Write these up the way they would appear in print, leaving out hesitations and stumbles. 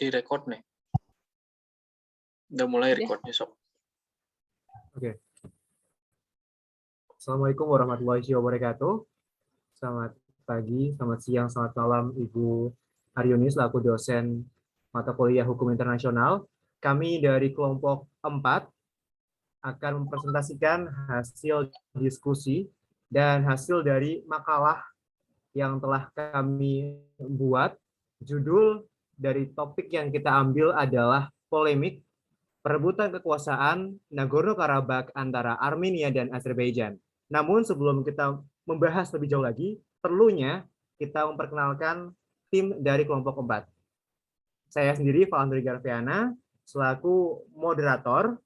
Di-record nih. Udah mulai recordnya, Sob. Oke. Assalamualaikum warahmatullahi wabarakatuh. Selamat pagi, selamat siang, selamat malam Ibu Aryuni selaku dosen mata kuliah Hukum Internasional. Kami dari kelompok 4 akan mempresentasikan hasil diskusi dan hasil dari makalah yang telah kami buat. Judul dari topik yang kita ambil adalah polemik perebutan kekuasaan Nagorno-Karabakh antara Armenia dan Azerbaijan. Namun sebelum kita membahas lebih jauh lagi, perlunya kita memperkenalkan tim dari kelompok 4. Saya sendiri, Valandri Garfiana, selaku moderator.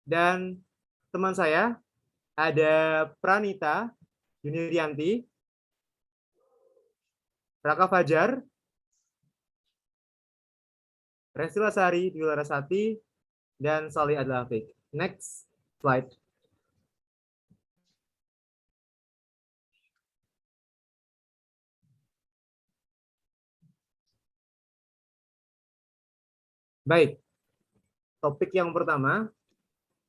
Dan teman saya ada Pranita Yunirianti, Raka Fajar, Resti Lasari, Dwi Larasati, dan Salih Adlafiq. Next slide. Baik, topik yang pertama,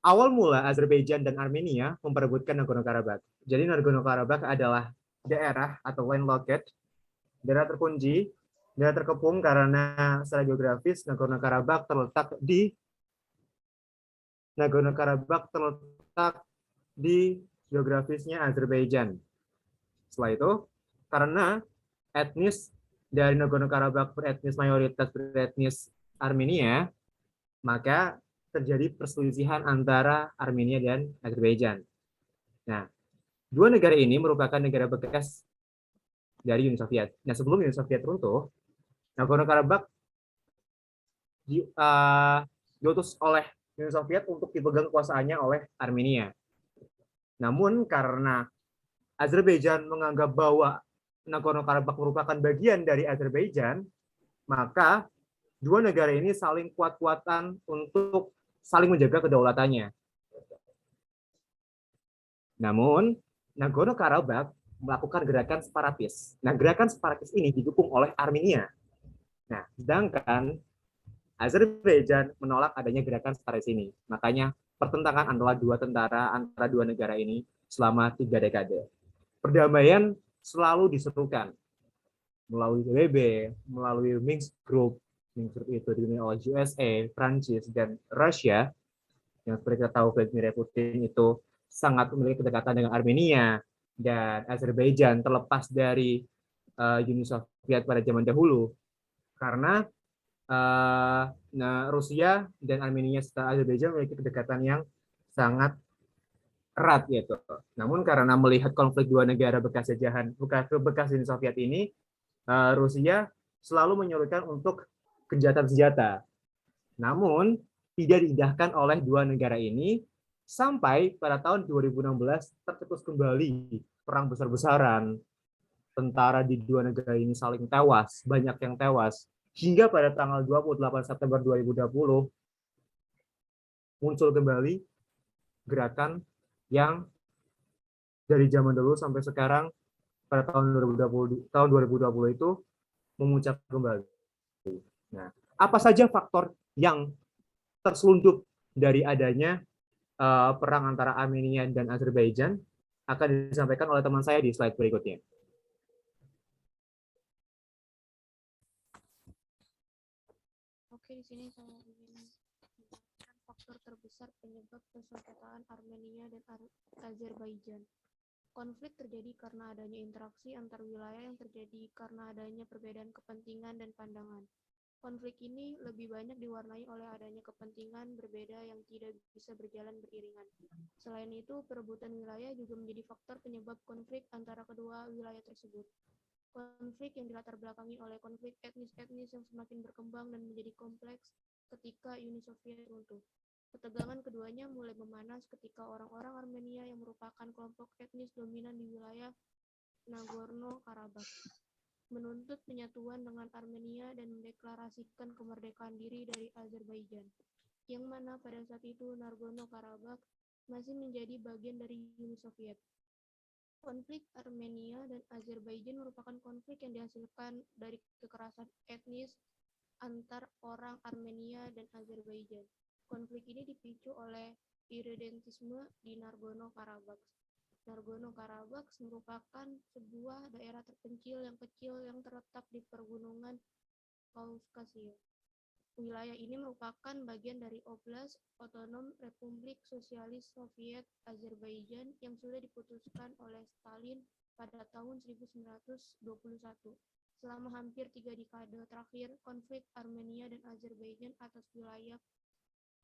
awal mula Azerbaijan dan Armenia memperebutkan Nagorno-Karabakh. Jadi Nagorno-Karabakh adalah daerah atau landlocked, daerah terkunci, daerah terkepung karena secara geografis Nagorno-Karabakh terletak di geografisnya Azerbaijan. Setelah itu, karena etnis dari Nagorno-Karabakh beretnis mayoritas beretnis Armenia, maka terjadi perselisihan antara Armenia dan Azerbaijan. Nah, dua negara ini merupakan negara bekas dari Uni Soviet. Nah, sebelum Uni Soviet runtuh, Nagorno-Karabakh diutus oleh Uni Soviet untuk dipegang kekuasaannya oleh Armenia. Namun karena Azerbaijan menganggap bahwa Nagorno-Karabakh merupakan bagian dari Azerbaijan, maka dua negara ini saling kuat-kuatan untuk saling menjaga kedaulatannya. Namun, Nagorno-Karabakh melakukan gerakan separatis. Nah, gerakan separatis ini didukung oleh Armenia. Nah, sedangkan Azerbaijan menolak adanya gerakan separatis ini. Makanya pertentangan antara dua negara ini selama 3 dekade. Perdamaian selalu diserukan melalui PBB, melalui Minsk Group. Minsk Group itu dimiliki oleh USA, Prancis, dan Rusia. Yang seperti kita tahu, Vladimir Putin itu sangat memiliki kedekatan dengan Armenia dan Azerbaijan terlepas dari Uni Soviet pada zaman dahulu. Karena Rusia dan Armenia serta Azerbaijan memiliki kedekatan yang sangat erat gitu. Namun karena melihat konflik dua negara bekas jajahan, bekas Uni Soviet ini, Rusia selalu menyuruhkan untuk gencatan senjata. Namun tidak diindahkan oleh dua negara ini sampai pada tahun 2016 tercetus kembali perang besar-besaran. Tentara di dua negara ini saling tewas, banyak yang tewas. Hingga pada tanggal 28 September 2020 muncul kembali gerakan yang dari zaman dulu sampai sekarang pada tahun 2020 itu memuncak kembali. Nah, apa saja faktor yang terselundup dari adanya perang antara Armenia dan Azerbaijan akan disampaikan oleh teman saya di slide berikutnya. Oke, di sini saya ingin menjelaskan faktor terbesar penyebab persengketaan Armenia dan Azerbaijan. Konflik terjadi karena adanya interaksi antar wilayah yang terjadi karena adanya perbedaan kepentingan dan pandangan. Konflik ini lebih banyak diwarnai oleh adanya kepentingan berbeda yang tidak bisa berjalan beriringan. Selain itu, perebutan wilayah juga menjadi faktor penyebab konflik antara kedua wilayah tersebut. Konflik yang dilatar belakangi oleh konflik etnis-etnis yang semakin berkembang dan menjadi kompleks ketika Uni Soviet runtuh. Ketegangan keduanya mulai memanas ketika orang-orang Armenia yang merupakan kelompok etnis dominan di wilayah Nagorno-Karabakh menuntut penyatuan dengan Armenia dan mendeklarasikan kemerdekaan diri dari Azerbaijan, yang mana pada saat itu Nagorno-Karabakh masih menjadi bagian dari Uni Soviet. Konflik Armenia dan Azerbaijan merupakan konflik yang dihasilkan dari kekerasan etnis antar orang Armenia dan Azerbaijan. Konflik ini dipicu oleh irredentisme di Nagorno-Karabakh. Nagorno-Karabakh merupakan sebuah daerah terpencil yang terletak di pergunungan Kaukasia. Wilayah ini merupakan bagian dari Oblast Otonom Republik Sosialis Soviet Azerbaijan yang sudah diputuskan oleh Stalin pada tahun 1921. Selama hampir 3 dekade terakhir, konflik Armenia dan Azerbaijan atas wilayah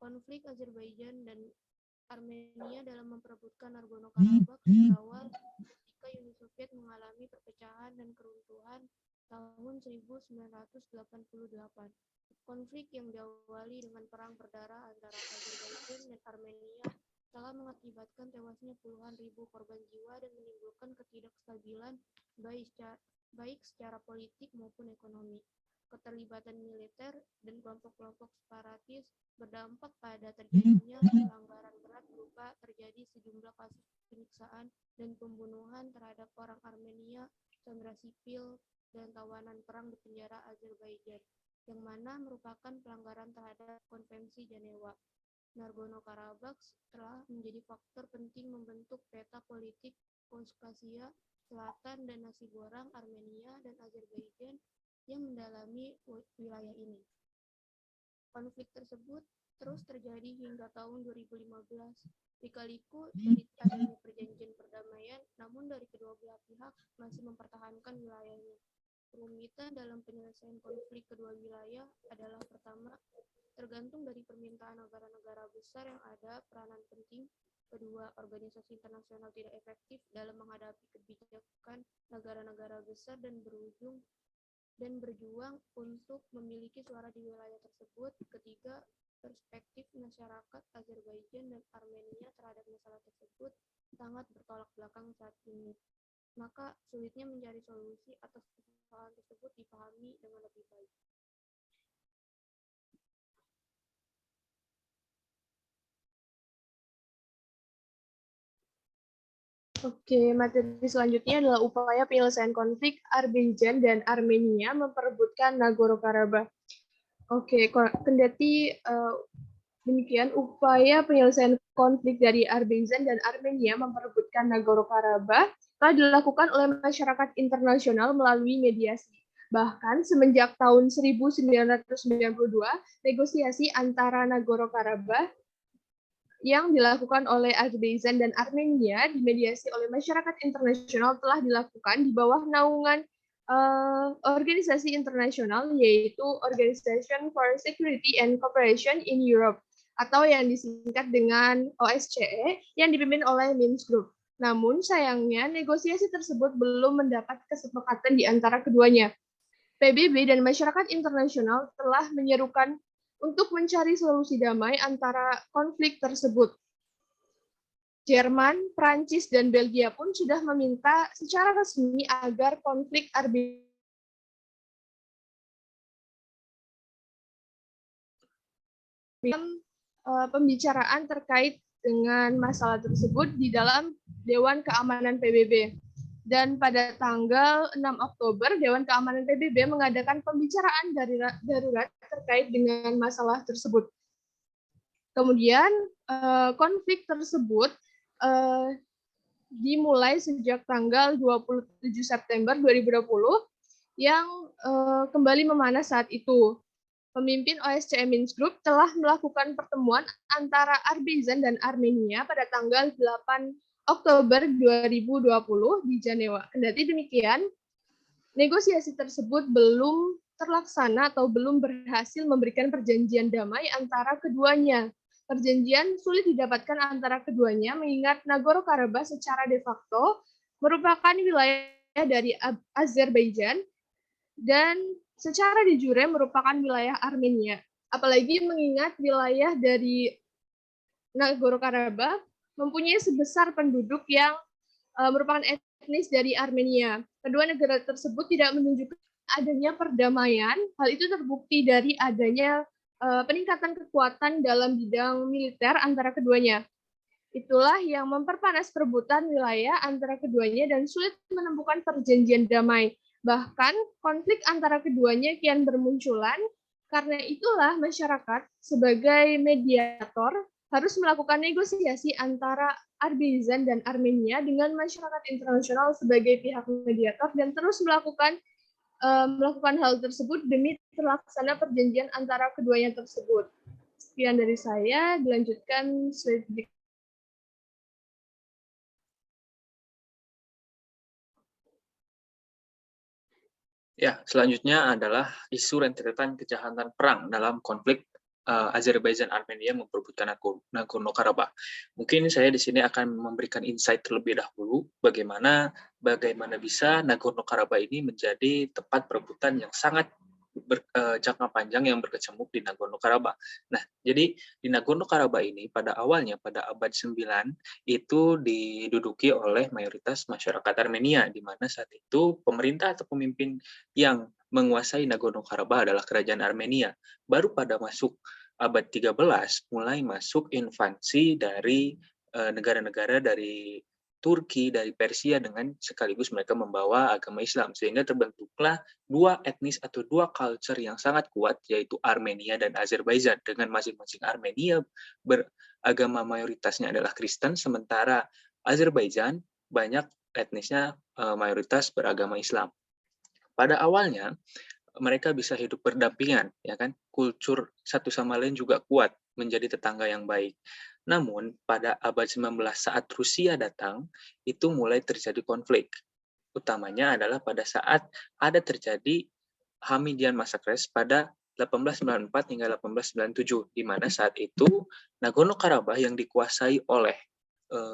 konflik Azerbaijan dan Armenia dalam memperebutkan Nagorno-Karabakh berawal ketika Uni Soviet mengalami perpecahan dan keruntuhan tahun 1988. Konflik yang diawali dengan perang berdarah antara Azerbaijan dan Armenia telah mengakibatkan tewasnya puluhan ribu korban jiwa dan menimbulkan ketidakstabilan baik secara politik maupun ekonomi. Keterlibatan militer dan kelompok-kelompok separatis berdampak pada terjadinya pelanggaran berat berupa terjadi sejumlah kasus penyiksaan dan pembunuhan terhadap orang Armenia, sandera sipil, dan tawanan perang di penjara Azerbaijan, yang mana merupakan pelanggaran terhadap Konvensi Jenewa. Nagorno-Karabakh telah menjadi faktor penting membentuk peta politik Kaukasia Selatan dan nasi goreng Armenia dan Azerbaijan yang mendalami wilayah ini. Konflik tersebut terus terjadi hingga tahun 2015. Lika-liku dari adanya perjanjian perdamaian, namun dari kedua belah pihak masih mempertahankan wilayahnya. Kerumitan dalam penyelesaian konflik kedua wilayah adalah pertama, tergantung dari permintaan negara-negara besar yang ada peranan penting. Kedua, organisasi internasional tidak efektif dalam menghadapi kebijakan negara-negara besar dan berjuang untuk memiliki suara di wilayah tersebut. Ketiga, perspektif masyarakat Azerbaijan dan Armenia terhadap masalah tersebut sangat bertolak belakang saat ini. Maka sulitnya mencari solusi atas persoalan tersebut dipahami dengan lebih baik. Oke, materi selanjutnya adalah upaya penyelesaian konflik Azerbaijan dan Armenia memperebutkan Nagorno-Karabakh. Oke, kendati demikian, upaya penyelesaian konflik dari Azerbaijan dan Armenia memperebutkan Nagorno-Karabakh telah dilakukan oleh masyarakat internasional melalui mediasi. Bahkan semenjak tahun 1992, negosiasi antara Nagorno-Karabakh yang dilakukan oleh Azerbaijan dan Armenia dimediasi oleh masyarakat internasional telah dilakukan di bawah naungan organisasi internasional, yaitu Organization for Security and Cooperation in Europe, atau yang disingkat dengan OSCE, yang dipimpin oleh Minsk Group. Namun sayangnya negosiasi tersebut belum mendapat kesepakatan di antara keduanya. PBB dan masyarakat internasional telah menyerukan untuk mencari solusi damai antara konflik tersebut. Jerman, Prancis, dan Belgia pun sudah meminta secara resmi agar konflik pembicaraan terkait dengan masalah tersebut di dalam Dewan Keamanan PBB. Dan pada tanggal 6 Oktober, Dewan Keamanan PBB mengadakan pembicaraan darurat terkait dengan masalah tersebut. Kemudian konflik tersebut dimulai sejak tanggal 27 September 2020 yang kembali memanas saat itu. Pemimpin OSCE Minsk Group telah melakukan pertemuan antara Azerbaijan dan Armenia pada tanggal 8 Oktober 2020 di Jenewa. Kendati demikian, negosiasi tersebut belum terlaksana atau belum berhasil memberikan perjanjian damai antara keduanya. Perjanjian sulit didapatkan antara keduanya mengingat Nagorno-Karabakh secara de facto merupakan wilayah dari Azerbaijan dan secara de jure merupakan wilayah Armenia. Apalagi mengingat wilayah dari Nagorno-Karabakh mempunyai sebesar penduduk yang merupakan etnis dari Armenia. Kedua negara tersebut tidak menunjukkan adanya perdamaian. Hal itu terbukti dari adanya peningkatan kekuatan dalam bidang militer antara keduanya. Itulah yang memperpanas perebutan wilayah antara keduanya dan sulit menemukan perjanjian damai. Bahkan konflik antara keduanya kian bermunculan. Karena itulah masyarakat sebagai mediator harus melakukan negosiasi antara Azerbaijan dan Armenia dengan masyarakat internasional sebagai pihak mediator dan terus melakukan hal tersebut demi terlaksana perjanjian antara keduanya tersebut. Sekian dari saya, dilanjutkan slide berikutnya. Ya, selanjutnya adalah isu rentetan kejahatan perang dalam konflik Azerbaijan Armenia memperebutkan Nagorno-Karabakh. Mungkin saya di sini akan memberikan insight terlebih dahulu bagaimana bisa Nagorno-Karabakh ini menjadi tempat perebutan yang sangat jangka panjang yang berkecamuk di Nagorno-Karabakh. Nah, jadi di Nagorno-Karabakh ini pada awalnya pada abad 9 itu diduduki oleh mayoritas masyarakat Armenia, di mana saat itu pemerintah atau pemimpin yang menguasai Nagorno-Karabakh adalah kerajaan Armenia. Baru pada masuk abad 13 mulai masuk invasi dari negara-negara dari Turki, dari Persia, dengan sekaligus mereka membawa agama Islam, sehingga terbentuklah dua etnis atau dua culture yang sangat kuat, yaitu Armenia dan Azerbaijan, dengan masing-masing Armenia beragama mayoritasnya adalah Kristen, sementara Azerbaijan banyak etnisnya mayoritas beragama Islam. Pada awalnya mereka bisa hidup berdampingan, ya kan? Kultur satu sama lain juga kuat, menjadi tetangga yang baik. Namun pada abad 19 saat Rusia datang, itu mulai terjadi konflik. Utamanya adalah pada saat ada terjadi Hamidian Massacres pada 1894 hingga 1897, di mana saat itu Nagorno-Karabakh yang dikuasai oleh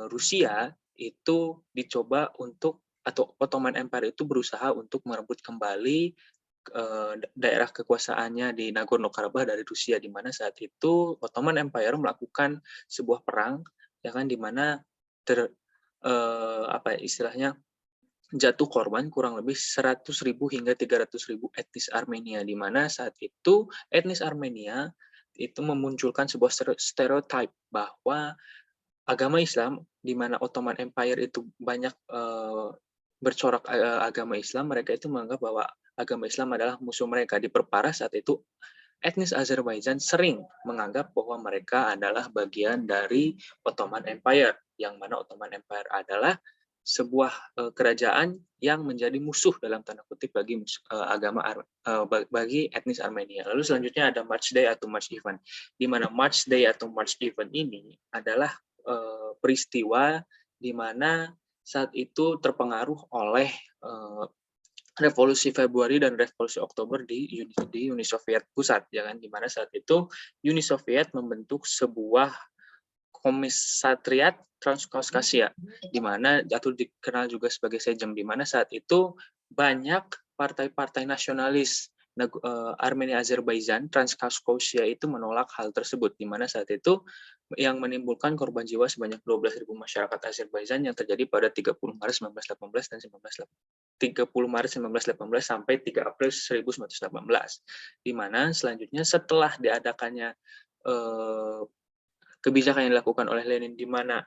Rusia itu dicoba untuk, atau Ottoman Empire itu berusaha untuk merebut kembali daerah kekuasaannya di Nagorno-Karabakh dari Rusia, di mana saat itu Ottoman Empire melakukan sebuah perang, ya kan, di mana istilahnya jatuh korban kurang lebih 100.000 hingga 300.000 etnis Armenia, di mana saat itu etnis Armenia itu memunculkan sebuah stereotip bahwa agama Islam, di mana Ottoman Empire itu banyak bercorak agama Islam, mereka itu menganggap bahwa agama Islam adalah musuh mereka. Diperparah saat itu etnis Azerbaijan sering menganggap bahwa mereka adalah bagian dari Ottoman Empire, yang mana Ottoman Empire adalah sebuah kerajaan yang menjadi musuh dalam tanda kutip bagi bagi etnis Armenia. Lalu selanjutnya ada March Day atau March Event, di mana March Day atau March Event ini adalah peristiwa di mana saat itu terpengaruh oleh Revolusi Februari dan Revolusi Oktober di Uni Soviet Pusat, ya kan, di mana saat itu Uni Soviet membentuk sebuah komisariat Transkaukasia, di mana atau dikenal juga sebagai Sejm, di mana saat itu banyak partai-partai nasionalis Armenia Azerbaijan Transkaukasia itu menolak hal tersebut, di mana saat itu yang menimbulkan korban jiwa sebanyak 12.000 masyarakat Azerbaijan yang terjadi pada 30 Maret 1918 dan 30 Maret 1918 sampai 3 April 1918, di mana selanjutnya setelah diadakannya kebijakan yang dilakukan oleh Lenin, di mana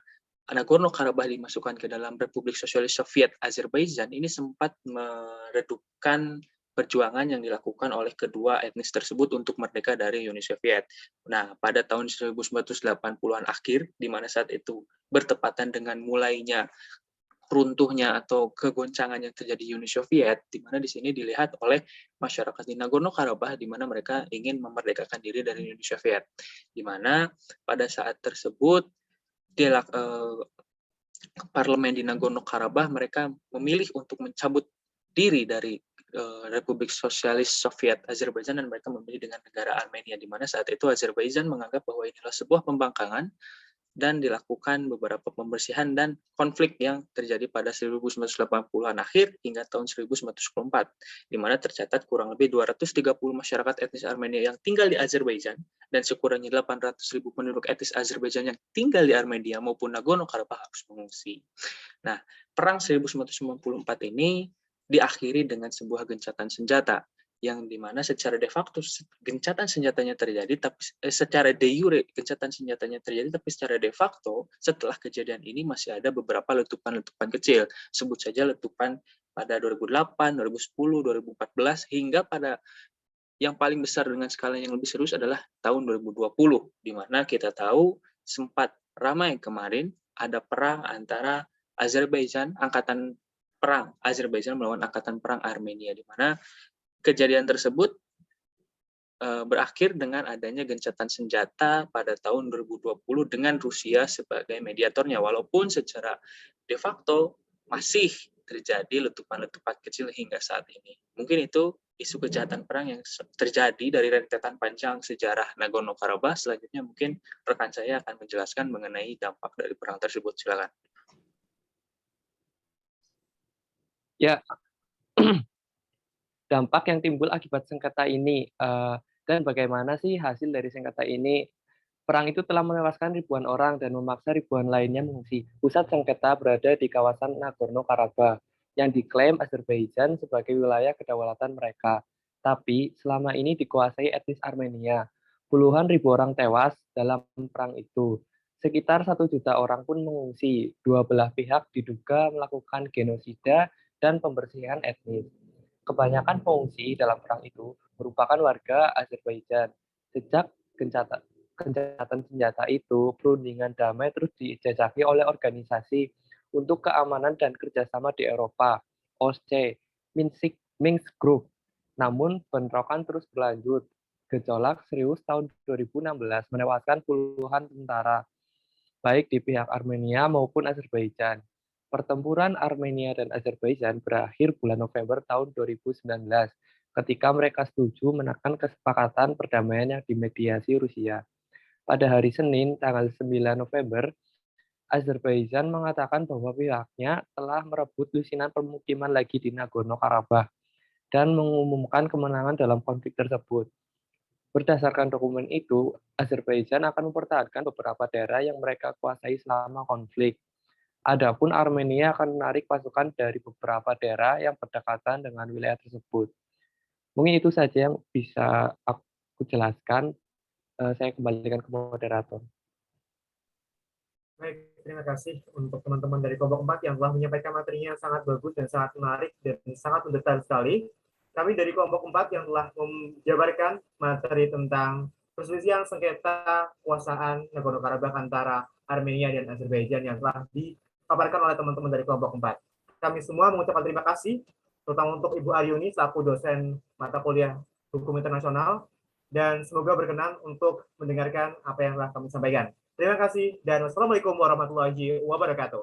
Nagorno-Karabakh dimasukkan ke dalam Republik Sosialis Soviet Azerbaijan, ini sempat meredupkan perjuangan yang dilakukan oleh kedua etnis tersebut untuk merdeka dari Uni Soviet. Nah, pada tahun 1980-an akhir, di mana saat itu bertepatan dengan mulainya runtuhnya atau kegoncangan yang terjadi di Uni Soviet, di mana di sini dilihat oleh masyarakat di Nagorno-Karabakh, di mana mereka ingin memerdekakan diri dari Uni Soviet, di mana pada saat tersebut parlemen di Nagorno-Karabakh mereka memilih untuk mencabut diri dari Republik Sosialis Soviet Azerbaijan dan mereka memilih dengan negara Armenia, di mana saat itu Azerbaijan menganggap bahwa inilah sebuah pembangkangan dan dilakukan beberapa pembersihan dan konflik yang terjadi pada 1980-an akhir hingga tahun 1994, di mana tercatat kurang lebih 230 masyarakat etnis Armenia yang tinggal di Azerbaijan dan sekurangnya 800.000 penduduk etnis Azerbaijan yang tinggal di Armenia maupun Nagorno-Karabakh harus mengungsi. Nah, perang 1994 ini diakhiri dengan sebuah gencatan senjata, yang dimana secara de facto gencatan senjatanya terjadi, tapi secara de jure gencatan senjatanya terjadi, tapi secara de facto setelah kejadian ini masih ada beberapa letupan-letupan kecil. Sebut saja letupan pada 2008, 2010, 2014, hingga pada yang paling besar dengan skala yang lebih serius adalah tahun 2020, di mana kita tahu sempat ramai kemarin ada perang antara Azerbaijan, angkatan perang Azerbaijan melawan angkatan perang Armenia, di mana kejadian tersebut berakhir dengan adanya gencatan senjata pada tahun 2020 dengan Rusia sebagai mediatornya, walaupun secara de facto masih terjadi letupan-letupan kecil hingga saat ini. Mungkin itu isu kejahatan perang yang terjadi dari rentetan panjang sejarah Nagorno-Karabakh. Selanjutnya mungkin rekan saya akan menjelaskan mengenai dampak dari perang tersebut. Silakan. Ya, dampak yang timbul akibat sengketa ini dan bagaimana sih hasil dari sengketa ini. Perang itu telah menewaskan ribuan orang dan memaksa ribuan lainnya mengungsi. Pusat sengketa berada di kawasan Nagorno-Karabakh yang diklaim Azerbaijan sebagai wilayah kedaulatan mereka. Tapi selama ini dikuasai etnis Armenia. Puluhan ribu orang tewas dalam perang itu. Sekitar 1 juta orang pun mengungsi. Dua belah pihak diduga melakukan genosida dan pembersihan etnis. Kebanyakan pengungsi dalam perang itu merupakan warga Azerbaijan. Sejak gencatan senjata itu, perundingan damai terus dijajaki oleh organisasi untuk keamanan dan kerjasama di Eropa, OSCE, Minsk Group. Namun, bentrokan terus berlanjut. Gejolak serius tahun 2016 menewaskan puluhan tentara, baik di pihak Armenia maupun Azerbaijan. Pertempuran Armenia dan Azerbaijan berakhir bulan November tahun 2019, ketika mereka setuju menekan kesepakatan perdamaian yang dimediasi Rusia. Pada hari Senin, tanggal 9 November, Azerbaijan mengatakan bahwa pihaknya telah merebut lusinan permukiman lagi di Nagorno-Karabakh dan mengumumkan kemenangan dalam konflik tersebut. Berdasarkan dokumen itu, Azerbaijan akan mempertahankan beberapa daerah yang mereka kuasai selama konflik. Adapun Armenia akan menarik pasukan dari beberapa daerah yang berdekatan dengan wilayah tersebut. Mungkin itu saja yang bisa aku jelaskan. Saya kembalikan ke moderator. Baik, terima kasih untuk teman-teman dari kelompok 4 yang telah menyampaikan materinya sangat bagus dan sangat menarik dan sangat mendetail sekali. Kami dari kelompok 4 yang telah menjabarkan materi tentang perselisihan sengketa kekuasaan Nagorno-Karabakh antara Armenia dan Azerbaijan yang telah dipaparkan oleh teman-teman dari kelompok 4. Kami semua mengucapkan terima kasih, terutama untuk Ibu Aryuni selaku dosen mata kuliah Hukum Internasional, dan semoga berkenan untuk mendengarkan apa yang telah kami sampaikan. Terima kasih dan wassalamualaikum warahmatullahi wabarakatuh.